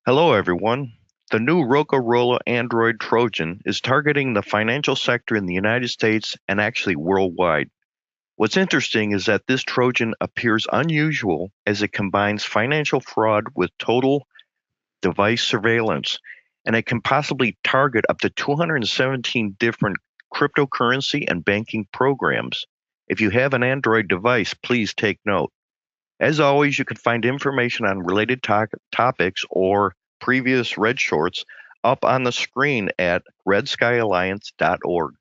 Hello, everyone. The new Rokarolla Android Trojan is targeting the financial sector in the United States and actually worldwide. What's interesting is that this Trojan appears unusual as it combines financial fraud with total device surveillance, and it can possibly target up to 217 different cryptocurrency and banking programs. If you have an Android device, please take note. As always, you can find information on related topics or previous Red Shorts up on the screen at redskyalliance.org.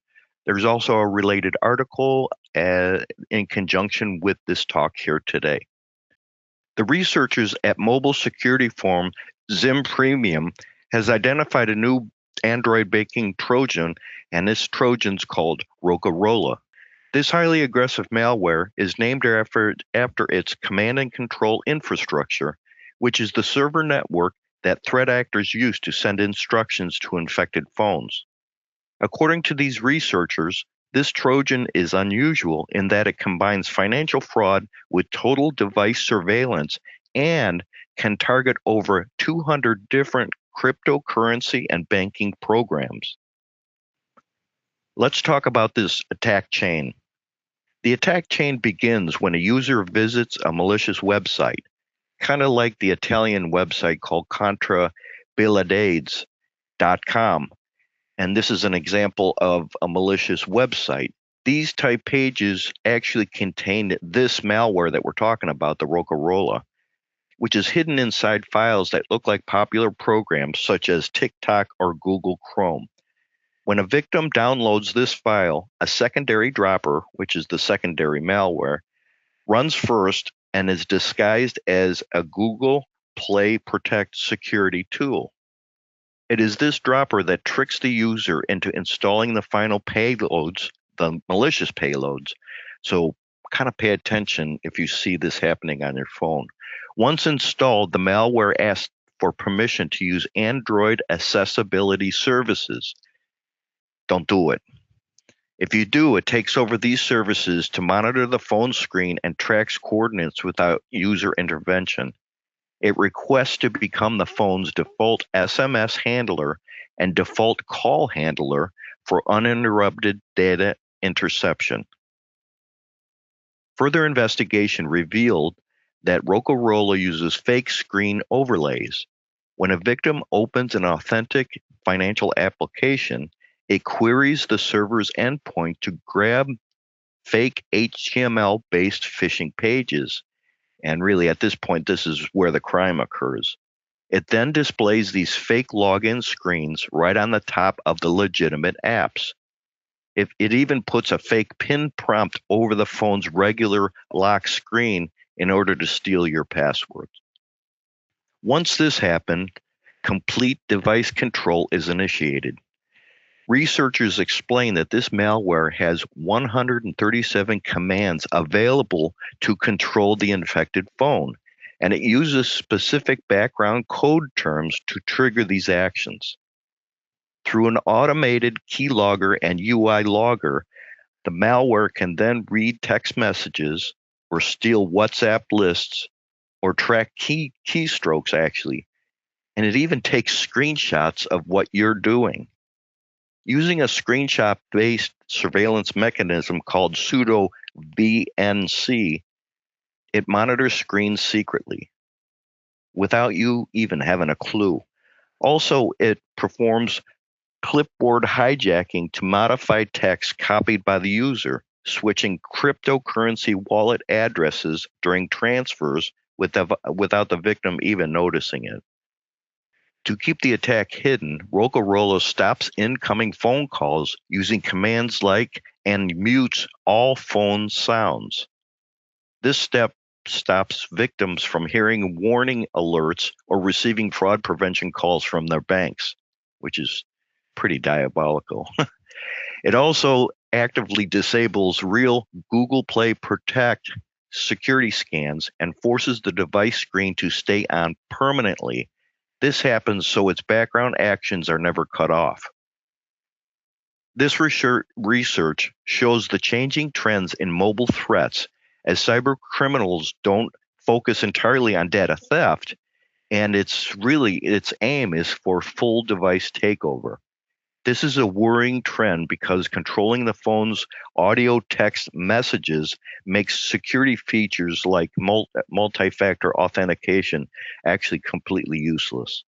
There's also a related article in conjunction with this talk here today. The researchers at mobile security firm Zim Premium has identified a new Android banking Trojan, and this Trojan's called Rokarolla. This highly aggressive malware is named after its command and control infrastructure, which is the server network that threat actors use to send instructions to infected phones. According to these researchers, this Trojan is unusual in that it combines financial fraud with total device surveillance and can target over 200 different cryptocurrency and banking programs. Let's talk about this attack chain. The attack chain begins when a user visits a malicious website, kind of like the Italian website called contrabilidades.com. And this is an example of a malicious website. These type pages actually contain this malware that we're talking about, the Rokarolla, which is hidden inside files that look like popular programs such as TikTok or Google Chrome. When a victim downloads this file, a secondary dropper, which is the secondary malware, runs first and is disguised as a Google Play Protect security tool. It is this dropper that tricks the user into installing the final payloads, the malicious payloads. So kind of pay attention if you see this happening on your phone. Once installed, the malware asks for permission to use Android accessibility services. Don't do it. If you do, it takes over these services to monitor the phone screen and tracks coordinates without user intervention. It requests to become the phone's default SMS handler and default call handler for uninterrupted data interception. Further investigation revealed that Rokarolla uses fake screen overlays. When a victim opens an authentic financial application, it queries the server's endpoint to grab fake HTML-based phishing pages. And really, at this point, this is where the crime occurs. It then displays these fake login screens right on the top of the legitimate apps. It even puts a fake pin prompt over the phone's regular lock screen in order to steal your passwords. Once this happens, complete device control is initiated. Researchers explain that this malware has 137 commands available to control the infected phone, and it uses specific background code terms to trigger these actions. Through an automated keylogger and UI logger, the malware can then read text messages or steal WhatsApp lists or track keystrokes, actually, and it even takes screenshots of what you're doing. Using a screenshot-based surveillance mechanism called pseudo VNC, it monitors screens secretly without you even having a clue. Also, it performs clipboard hijacking to modify text copied by the user, switching cryptocurrency wallet addresses during transfers without the victim even noticing it. To keep the attack hidden, Rokarolla stops incoming phone calls using commands like and mutes all phone sounds. This step stops victims from hearing warning alerts or receiving fraud prevention calls from their banks, which is pretty diabolical. It also actively disables real Google Play Protect security scans and forces the device screen to stay on permanently. This happens so its background actions are never cut off. This research shows the changing trends in mobile threats as cyber criminals don't focus entirely on data theft. and its aim is for full device takeover. This is a worrying trend because controlling the phone's audio text messages makes security features like multi-factor authentication actually completely useless.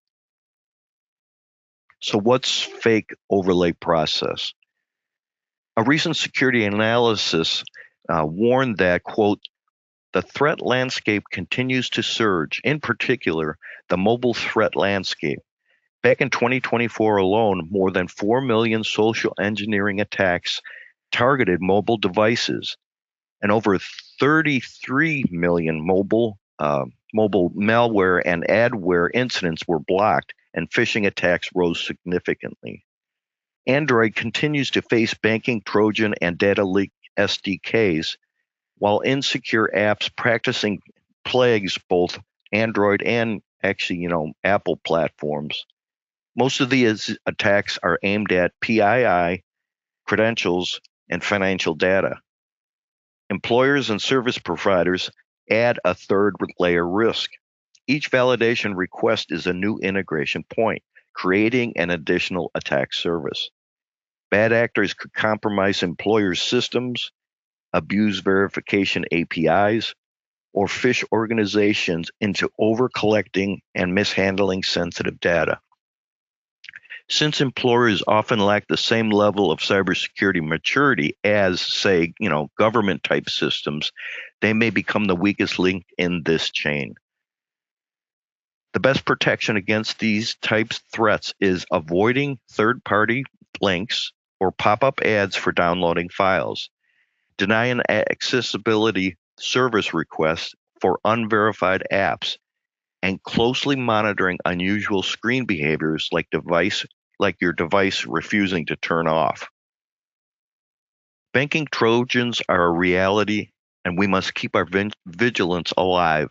So what's fake overlay process? A recent security analysis warned that, quote, the threat landscape continues to surge, in particular, the mobile threat landscape. Back in 2024 alone, more than 4 million social engineering attacks targeted mobile devices, and over 33 million mobile malware and adware incidents were blocked, and phishing attacks rose significantly. Android continues to face banking Trojan and data leak SDKs, while insecure apps practicing plagues both Android and actually, Apple platforms. Most of these attacks are aimed at PII, credentials, and financial data. Employers and service providers add a third layer risk. Each validation request is a new integration point, creating an additional attack surface. Bad actors could compromise employers' systems, abuse verification APIs, or phish organizations into over-collecting and mishandling sensitive data. Since employers often lack the same level of cybersecurity maturity as, say, government type systems, they may become the weakest link in this chain. The best protection against these types of threats is avoiding third-party links or pop-up ads for downloading files, denying accessibility service requests for unverified apps, and closely monitoring unusual screen behaviors like your device refusing to turn off. Banking Trojans are a reality, and we must keep our vigilance alive.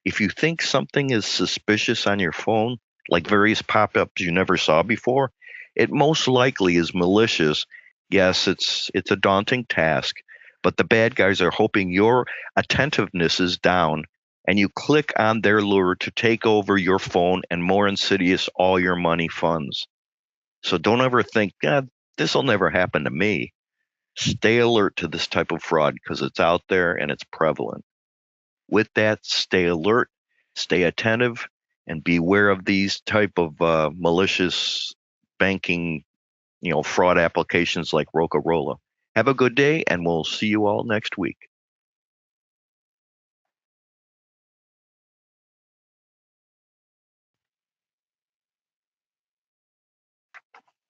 If you think something is suspicious on your phone, like various pop-ups you never saw before, it most likely is malicious. Yes, it's a daunting task, but the bad guys are hoping your attentiveness is down and you click on their lure to take over your phone and, more insidious, all your money funds. So don't ever think, God, this will never happen to me. Stay alert to this type of fraud because it's out there and it's prevalent. With that, stay alert, stay attentive, and beware of these type of malicious banking, fraud applications like Rokarolla. Have a good day, and we'll see you all next week.